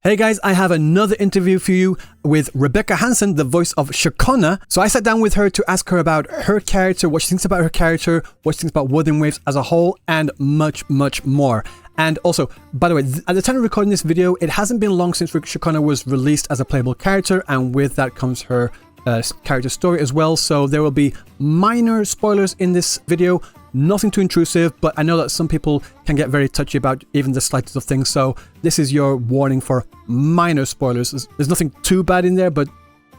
Hey guys, I have another interview for you with Rebecca Hanssen, the voice of Ciaccona. So I sat down with her to ask her about her character, what she thinks about her character, what she thinks about Wuthering Waves as a whole, and much, much more. And also, by the way, at the time of recording this video, it hasn't been long since Ciaccona was released as a playable character, and with that comes her character story as well. So there will be minor spoilers in this video. Nothing too intrusive, but I know that some people can get very touchy about even the slightest of things, so this is your warning for minor spoilers. There's nothing too bad in there, but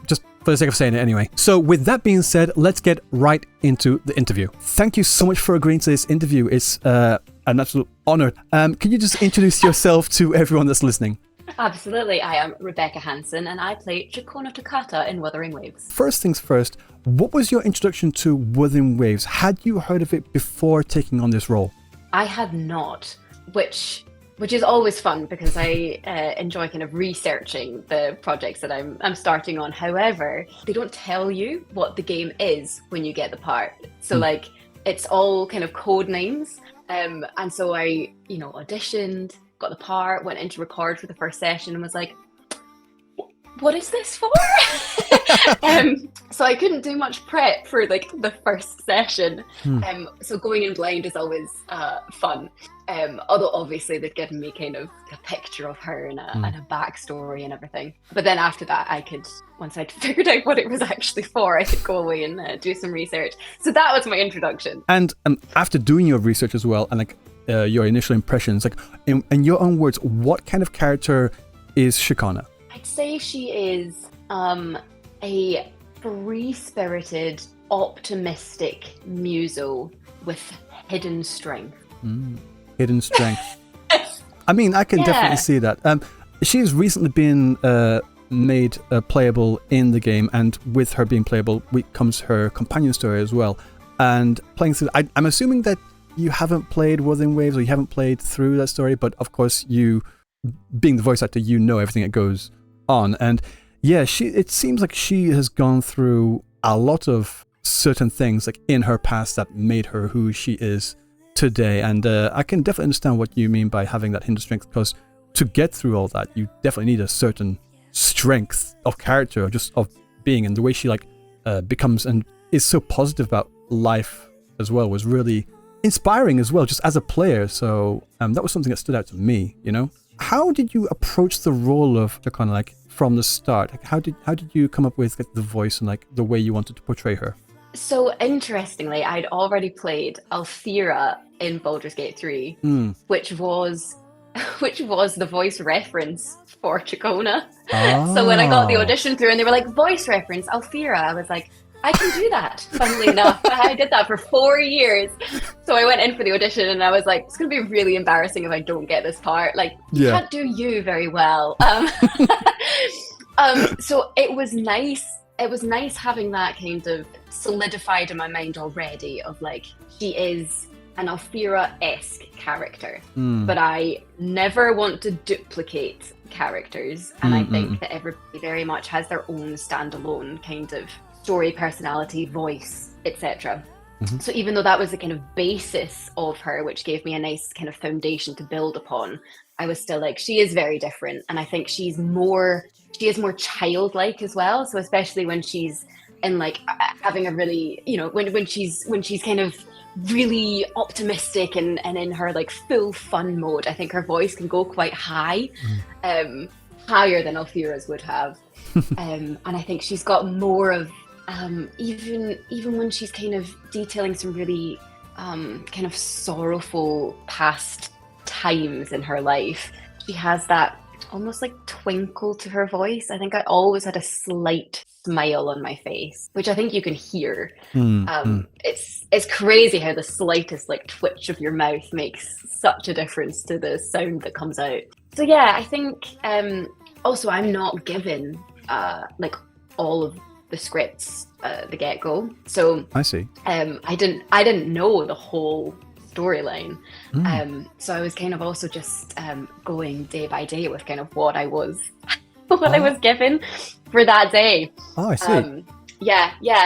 just for the sake of saying it anyway. So with that being said, let's get right into the interview. Thank you so much for agreeing to this interview. It's an absolute honor. Can you just introduce yourself to everyone that's listening? Absolutely. I am Rebecca Hanssen and I play Ciaccona Toccata in Wuthering Waves. First things first, what was your introduction to Wuthering Waves? Had you heard of it before taking on this role? I had not, which is always fun because I enjoy kind of researching the projects that I'm starting on. However, they don't tell you what the game is when you get the part. So like it's all kind of code names. And so I, auditioned, got the part, went in to record for the first session and was like, what is this for? So I couldn't do much prep for like the first session. So going in blind is always fun. Although obviously they've given me kind of a picture of her and a backstory and everything. But then after that, once I'd figured out what it was actually for, I could go away and do some research. So that was my introduction. And after doing your research as well, and like your initial impressions, like in your own words, what kind of character is Ciaccona? I'd say she is a free-spirited, optimistic muso with hidden strength. Hidden strength. I mean, I can definitely see that. She's recently been made playable in the game, and with her being playable comes her companion story as well. And playing through, I'm assuming that you haven't played Wuthering Waves, or you haven't played through that story, but of course you, being the voice actor, you know everything that goes on. And yeah, it seems like she has gone through a lot of certain things like in her past that made her who she is today. And I can definitely understand what you mean by having that hidden strength, because to get through all that, you definitely need a certain strength of character, or just of being. And the way she becomes and is so positive about life as well was really inspiring as well, just as a player. So that was something that stood out to me. How did you approach the role of Ciaccona, like from the start? Like, how did you come up with the voice and like the way you wanted to portray her? So interestingly, I'd already played Althira in Baldur's Gate 3, which was the voice reference for Ciaccona. So when I got the audition through and they were like, voice reference, Althira, I was like, I can do that, funnily enough. I did that for 4 years. So I went in for the audition and I was like, it's going to be really embarrassing if I don't get this part. Like, you can't do you very well. So it was nice. It was nice having that kind of solidified in my mind already of like, she is an Althira-esque character. But I never want to duplicate characters. And I think that everybody very much has their own standalone kind of story, personality, voice, etc. So even though that was the kind of basis of her, which gave me a nice kind of foundation to build upon, I was still like, she is very different. And I think she is more childlike as well. So especially when she's in like having a really, when she's kind of really optimistic and in her like full fun mode, I think her voice can go quite high, higher than Althira's would have. And I think she's got more of, even when she's kind of detailing some really kind of sorrowful past times in her life, she has that almost like twinkle to her voice. I think I always had a slight smile on my face, which I think you can hear. It's crazy how the slightest like twitch of your mouth makes such a difference to the sound that comes out. So yeah, I think also I'm not given like all of the scripts the get-go, so I see. I didn't know the whole storyline, so I was kind of also just going day by day with kind of what I was given for that day. I see.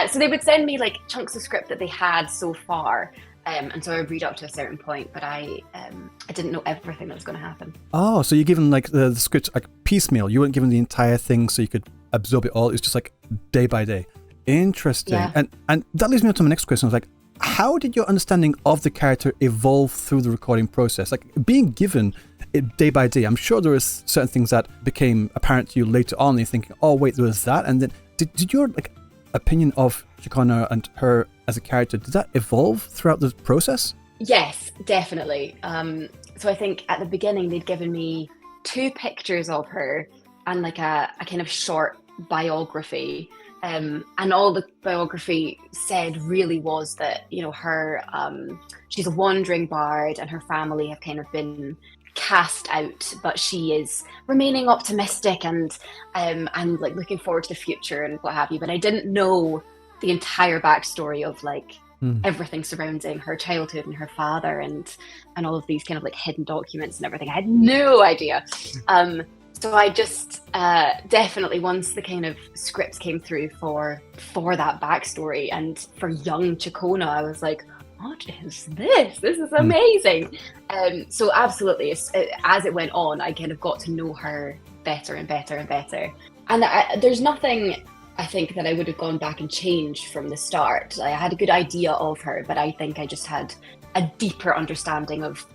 So they would send me like chunks of script that they had so far, And so I read up to a certain point, but I didn't know everything that was going to happen. Oh, so you're given like the script like piecemeal. You weren't given the entire thing so you could absorb it all. It's just like day by day. Interesting. Yeah. And that leads me on to my next question. I was like, how did your understanding of the character evolve through the recording process? Like being given it day by day, I'm sure there was certain things that became apparent to you later on. And you're thinking, oh wait, there was that. And then did your like opinion of Ciaccona and her as a character, did that evolve throughout the process? Yes, definitely. So I think at the beginning they'd given me 2 pictures of her and like a kind of short biography. And all the biography said really was that, you know, her she's a wandering bard and her family have kind of been cast out, but she is remaining optimistic and like looking forward to the future and what have you. But I didn't know the entire backstory of like everything surrounding her childhood and her father and all of these kind of like hidden documents and everything. I had no idea. So I just definitely, once the kind of scripts came through for that backstory and for young Ciaccona, I was like, what is this? This is amazing. So absolutely, as it went on, I kind of got to know her better and better and better. And there's nothing, I think, that I would have gone back and changed from the start. I had a good idea of her, but I think I just had a deeper understanding of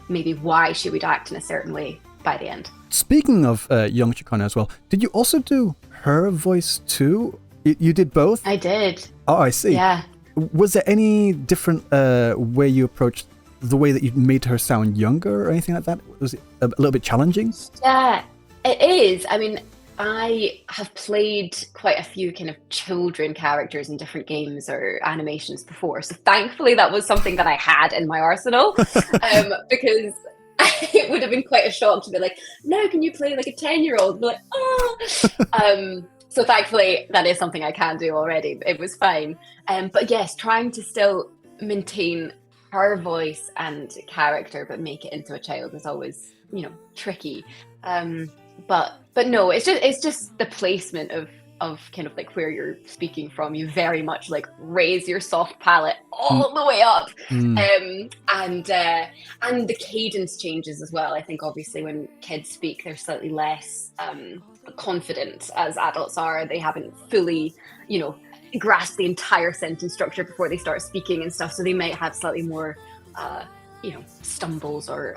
maybe why she would act in a certain way by the end. Speaking of young Ciaccona as well, did you also do her voice too? You did both? I did. Oh, I see. Yeah. Was there any different way you approached the way that you made her sound younger or anything like that? Was it a little bit challenging? Yeah, it is. I mean, I have played quite a few kind of children characters in different games or animations before. So thankfully that was something that I had in my arsenal because it would have been quite a shock to be like, no, can you play like a 10-year-old? Be like, oh. So thankfully that is something I can do already. It was fine. But yes, trying to still maintain her voice and character, but make it into a child is always, you know, tricky. But no, it's just the placement of kind of like where you're speaking from. You very much like raise your soft palate all the way up, and the cadence changes as well. I think obviously when kids speak, they're slightly less confident as adults are. They haven't fully, you know, grasped the entire sentence structure before they start speaking and stuff. So they might have slightly more you know, stumbles or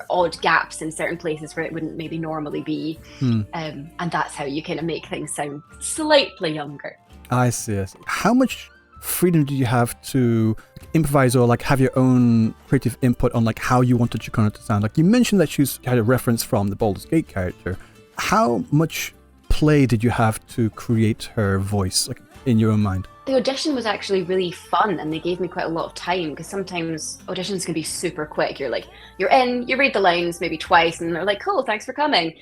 odd gaps in certain places where it wouldn't maybe normally be. And that's how you kind of make things sound slightly younger. I see. How much freedom do you have to improvise or like have your own creative input on like how you wanted Ciaccona to sound? Like you mentioned that she had a reference from the Baldur's Gate character. How much play did you have to create her voice, like in your own mind? The audition was actually really fun and they gave me quite a lot of time because sometimes auditions can be super quick. You're like, you're in, you read the lines maybe twice and they're like, cool, thanks for coming.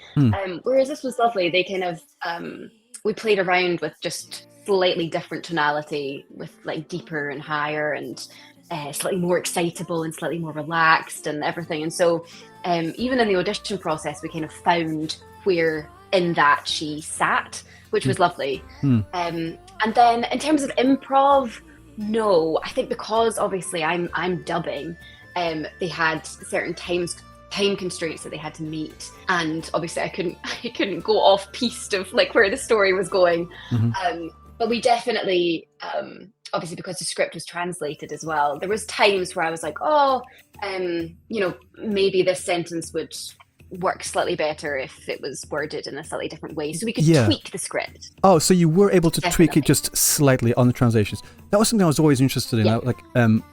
Whereas this was lovely. They kind of, we played around with just slightly different tonality with like deeper and higher and slightly more excitable and slightly more relaxed and everything. And so even in the audition process, we kind of found where in that she sat, which was lovely. And then in terms of improv, no, I think because obviously I'm dubbing, they had certain time constraints that they had to meet, and obviously I couldn't go off piste of like where the story was going. But we definitely, obviously because the script was translated as well, there was times where I was like, oh, you know, maybe this sentence would work slightly better if it was worded in a slightly different way, so we could tweak the script. Oh, so you were able to tweak it just slightly on the translations. That was something I was always interested in. Like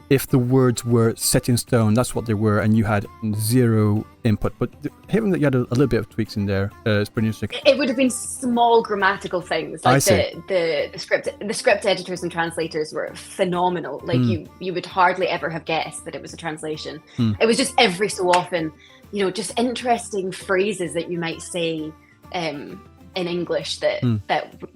if the words were set in stone, that's what they were, and you had zero input. But hearing that you had a little bit of tweaks in there is pretty interesting. It would have been small grammatical things. Like the script editors and translators were phenomenal. Like you would hardly ever have guessed that it was a translation. It was just every so often, you know, just interesting phrases that you might say in English that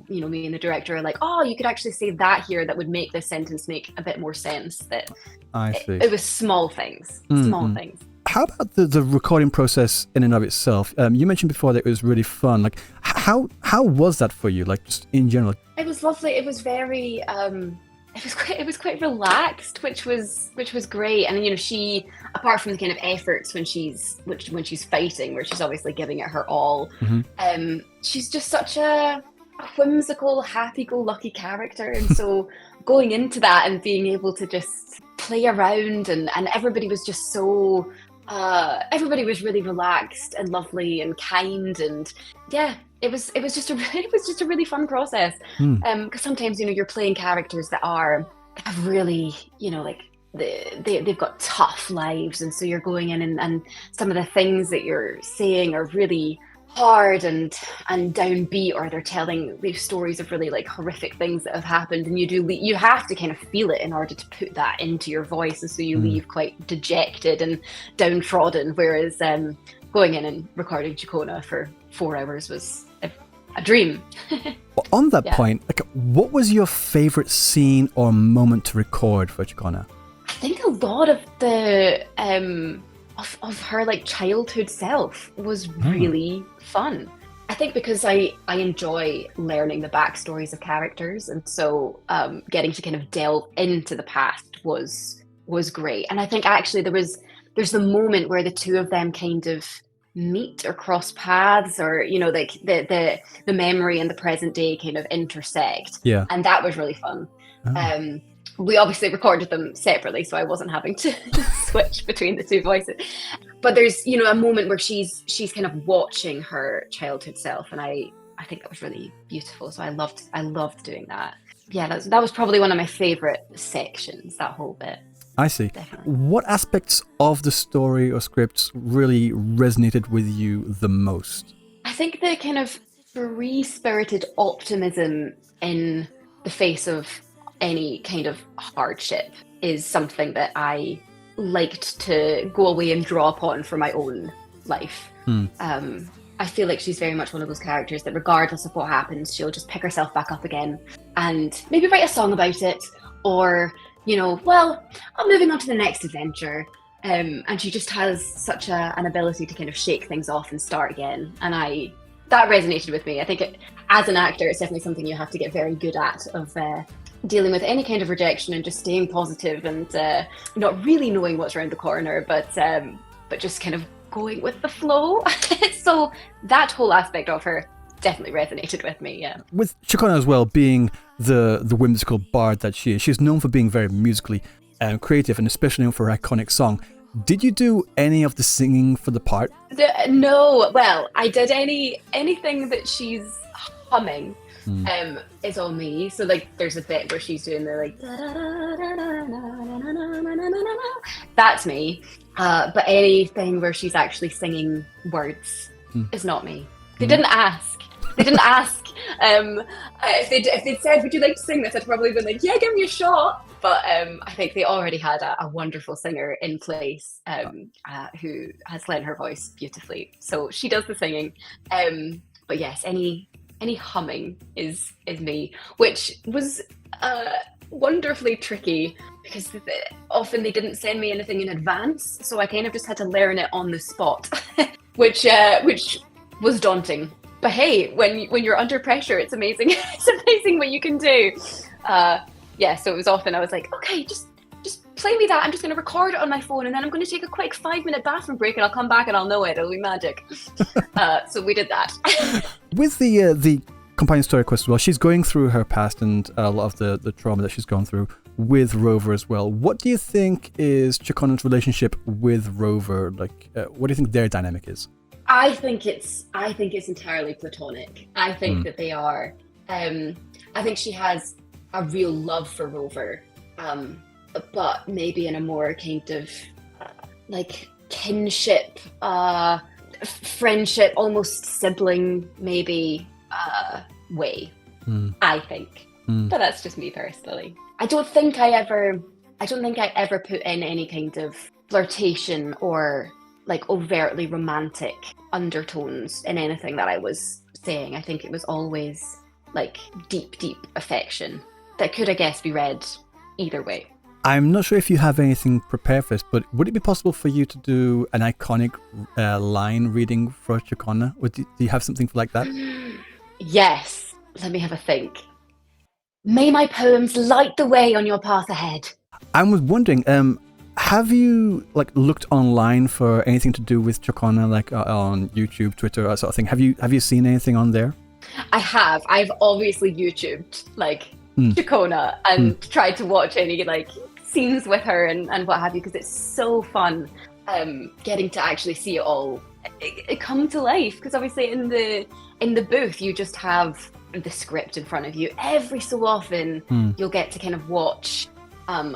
you know, me and the director are like, oh, you could actually say that here, that would make this sentence make a bit more sense. That I see. It was small things. Things. How about the recording process in and of itself? You mentioned before that it was really fun. Like how was that for you? Like just in general? It was lovely. It was very it was quite relaxed, which was great. And you know, she, apart from the kind of efforts when she's fighting, where she's obviously giving it her all, she's just such a whimsical, happy-go-lucky character. And so going into that and being able to just play around, and everybody was just so everybody was really relaxed and lovely and kind, and yeah, it was just a really fun process. Because sometimes, you know, you're playing characters that have really, you know, like they've got tough lives, and so you're going in and some of the things that you're saying are really hard and downbeat, or they're telling these stories of really like horrific things that have happened, and you have to kind of feel it in order to put that into your voice, and so you leave quite dejected and downtrodden, whereas going in and recording Ciaccona for 4 hours was a dream. Well, on that point, like, what was your favorite scene or moment to record for Ciaccona? I think a lot of the of her like childhood self was really fun. I think because I enjoy learning the backstories of characters, and so getting to kind of delve into the past was great. And I think actually there's the moment where the two of them kind of meet or cross paths, or you know, like the memory and the present day kind of intersect. Yeah, and that was really fun. We obviously recorded them separately, so I wasn't having to switch between the two voices. But there's, you know, a moment where she's kind of watching her childhood self, and I think that was really beautiful. So I loved doing that. Yeah, that was probably one of my favorite sections, that whole bit. I see. Definitely. What aspects of the story or scripts really resonated with you the most? I think the kind of free-spirited optimism in the face of any kind of hardship is something that I liked to go away and draw upon for my own life. I feel like she's very much one of those characters that regardless of what happens, she'll just pick herself back up again and maybe write a song about it, or, you know, well, I'm moving on to the next adventure. And she just has such an ability to kind of shake things off and start again. And that resonated with me. I think as an actor, it's definitely something you have to get very good at, of dealing with any kind of rejection and just staying positive and not really knowing what's around the corner, but just kind of going with the flow. So that whole aspect of her definitely resonated with me. Yeah. With Ciaccona as well, being the whimsical bard that she is, she's known for being very musically creative, and especially known for her iconic song. Did you do any of the singing for the part? No. Well, I did anything that she's humming. Is all me. So like there's a bit where she's doing the like that's me. But anything where she's actually singing words is not me. They didn't ask. If they'd said, would you like to sing this, I'd probably been like, yeah, give me a shot. But I think they already had a wonderful singer in place who has lent her voice beautifully. So she does the singing. But yes, any humming is me, which was wonderfully tricky because often they didn't send me anything in advance, so I kind of just had to learn it on the spot, which was daunting. But hey, when you're under pressure, it's amazing. It's amazing what you can do. So it was often I was like, okay, just play me that. I'm just going to record it on my phone, and then I'm going to take a quick 5-minute bathroom break, and I'll come back and I'll know it. It'll be magic. So we did that. With the companion story quest as well, she's going through her past and a lot of the trauma that she's gone through with Rover as well. What do you think is Ciaccona's relationship with Rover? Like, what do you think their dynamic is? I think it's entirely platonic. I think that they are. I think she has a real love for Rover. But maybe in a more kind of like kinship, friendship, almost sibling maybe way, I think. But that's just me personally. I don't think I ever put in any kind of flirtation or like overtly romantic undertones in anything that I was saying. I think it was always like deep affection that could, I guess, be read either way. I'm not sure if you have anything prepared for this, but would it be possible for you to do an iconic line reading for Ciaccona? Do you have something like that? Yes. Let me have a think. May my poems light the way on your path ahead. I was wondering, have you like looked online for anything to do with Ciaccona, like on YouTube, Twitter, that sort of thing? Have you seen anything on there? I have. I've obviously YouTubed like Ciaccona and tried to watch any like scenes with her and what have you, because it's so fun getting to actually see it all it come to life. Because obviously in the booth you just have the script in front of you. Every so often you'll get to kind of watch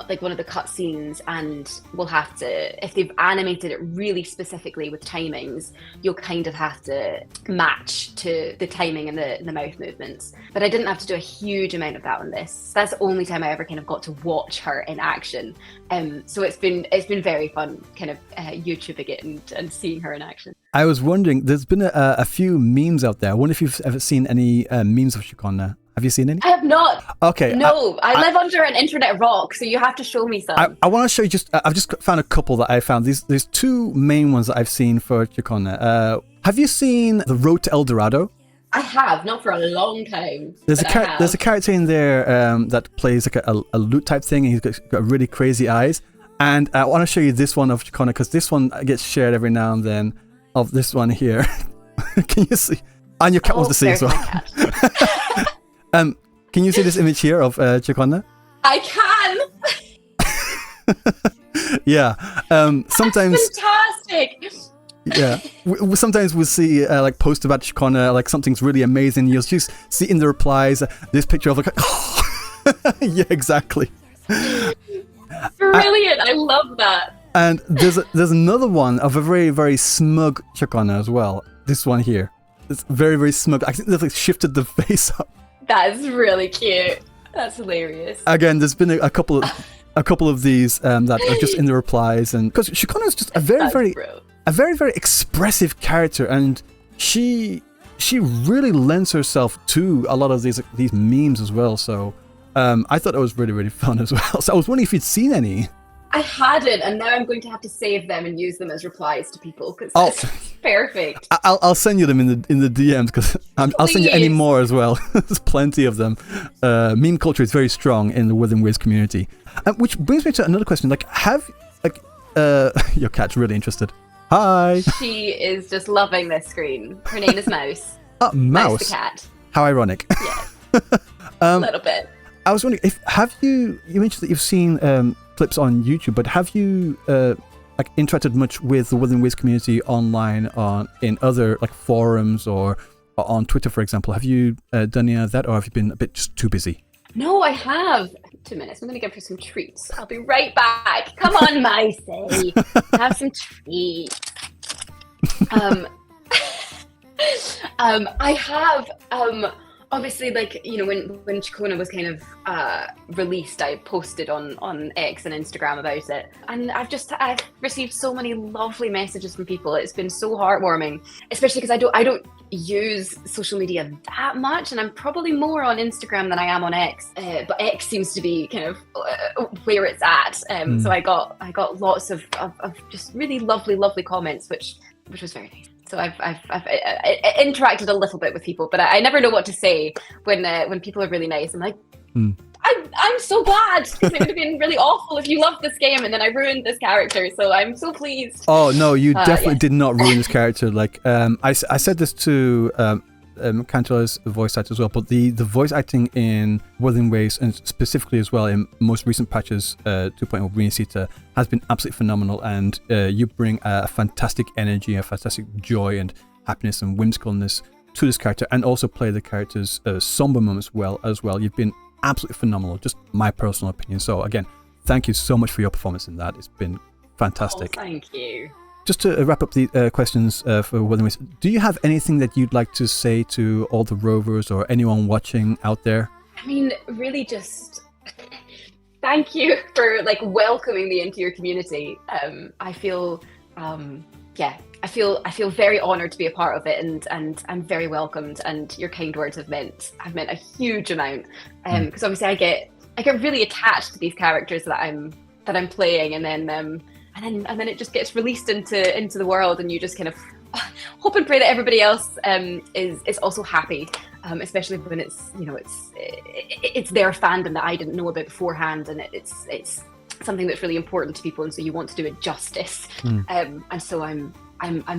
like one of the cutscenes, and we'll have to, if they've animated it really specifically with timings, you'll kind of have to match to the timing and the mouth movements. But I didn't have to do a huge amount of that on this. That's the only time I ever kind of got to watch her in action. So it's been very fun kind of YouTubing it and seeing her in action. I was wondering, there's been a few memes out there. I wonder if you've ever seen any memes of Ciaccona. Have you seen any? I have not. Okay. No, I live under an internet rock, so you have to show me some. I want to show you I've just found a couple that I found. There's two main ones that I've seen for Ciaccona. Have you seen The Road to El Dorado? I have, not for a long time. There's a character in there that plays like a lute type thing, and he's got really crazy eyes. And I want to show you this one of Ciaccona, because this one gets shared every now and then, of this one here. Can you see? And your cat wants to see as well. Can you see this image here of Ciaccona? I can. Yeah. Sometimes. That's fantastic. Yeah. Sometimes we'll see like posts about Ciaccona, like something's really amazing. You'll just see in the replies this picture of like, yeah, exactly. Brilliant. I love that. And there's another one of a very, very smug Ciaccona as well. This one here. It's very, very smug. I think they've like shifted the face up. That's really cute. That's hilarious. Again, there's been a couple of these that are just in the replies, and because Ciaccona is just a very, very expressive character, and she really lends herself to a lot of these memes as well. So I thought it was really, really fun as well. So I was wondering if you'd seen any. I hadn't, and now I'm going to have to save them and use them as replies to people, because it's perfect. I'll send you them in the DMs, because I'll send you any more as well. There's plenty of them. Meme culture is very strong in the Wuthering Waves community, which brings me to another question. Like, your cat's really interested. Hi. She is just loving this screen. Her name is Mouse. Mouse. Mouse the cat. How ironic. Yes. A little bit. I was wondering, you mentioned that you've seen clips on YouTube, but have you like interacted much with the Wuthering Waves community online in other like forums or on Twitter, for example? Have you done any of that, or have you been a bit just too busy? No, I have. 2 minutes. I'm going to give her some treats. I'll be right back. Come on, Micey. Have some treats. I have. Obviously, like, you know, when Ciaccona was kind of released, I posted on X and Instagram about it, and I've received so many lovely messages from people. It's been so heartwarming, especially because I don't use social media that much, and I'm probably more on Instagram than I am on X. But X seems to be kind of where it's at. So I got lots of just really lovely comments, which was very nice. So I've interacted a little bit with people, but I never know what to say when people are really nice. I'm like, I'm so glad, because it would have been really awful if you loved this game and then I ruined this character. So I'm so pleased. Oh no, you definitely did not ruin this character. Like I said this to Cantola's voice actor as well, but the voice acting in Wuthering Waves, and specifically as well in most recent patches 2.0 Renacita, has been absolutely phenomenal, and you bring a fantastic energy, a fantastic joy and happiness and whimsicalness to this character, and also play the character's somber moments well as well. You've been absolutely phenomenal, just my personal opinion. So again, thank you so much for your performance in that. It's been fantastic. Oh, thank you. Just to wrap up the questions for Wuthering Waves, do you have anything that you'd like to say to all the rovers or anyone watching out there? I mean, really just thank you for like welcoming me into your community. I feel very honored to be a part of it, and I'm very welcomed, and your kind words have meant a huge amount. Because obviously I get really attached to these characters that I'm playing, and then it just gets released into the world, and you just kind of hope and pray that everybody else is also happy. especially when it's, you know, it's their fandom that I didn't know about beforehand, and it's something that's really important to people, and so you want to do it justice. And so I'm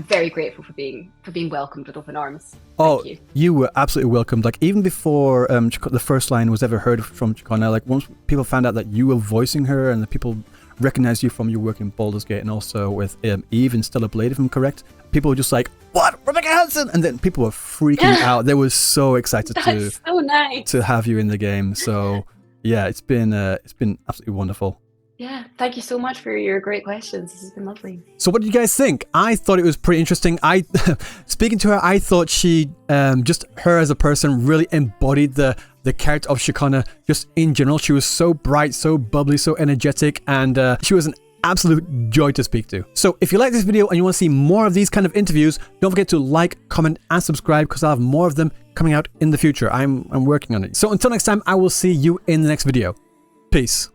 very grateful for being welcomed with open arms. Thank you were absolutely welcomed. Like, even before the first line was ever heard from Ciaccona, like once people found out that you were voicing her, and the people recognized you from your work in Baldur's Gate and also with Eve in Stellar Blade, if I'm correct, people were just like, "What, Rebecca Hanssen?" And then people were freaking out. They were so excited to have you in the game. So yeah, it's been absolutely wonderful. Yeah, thank you so much for your great questions. This has been lovely. So what did you guys think? I thought it was pretty interesting. Speaking to her, I thought she, just her as a person, really embodied the character of Ciaccona just in general. She was so bright, so bubbly, so energetic, and she was an absolute joy to speak to. So if you like this video and you want to see more of these kind of interviews, don't forget to like, comment, and subscribe, because I'll have more of them coming out in the future. I'm working on it. So until next time, I will see you in the next video. Peace.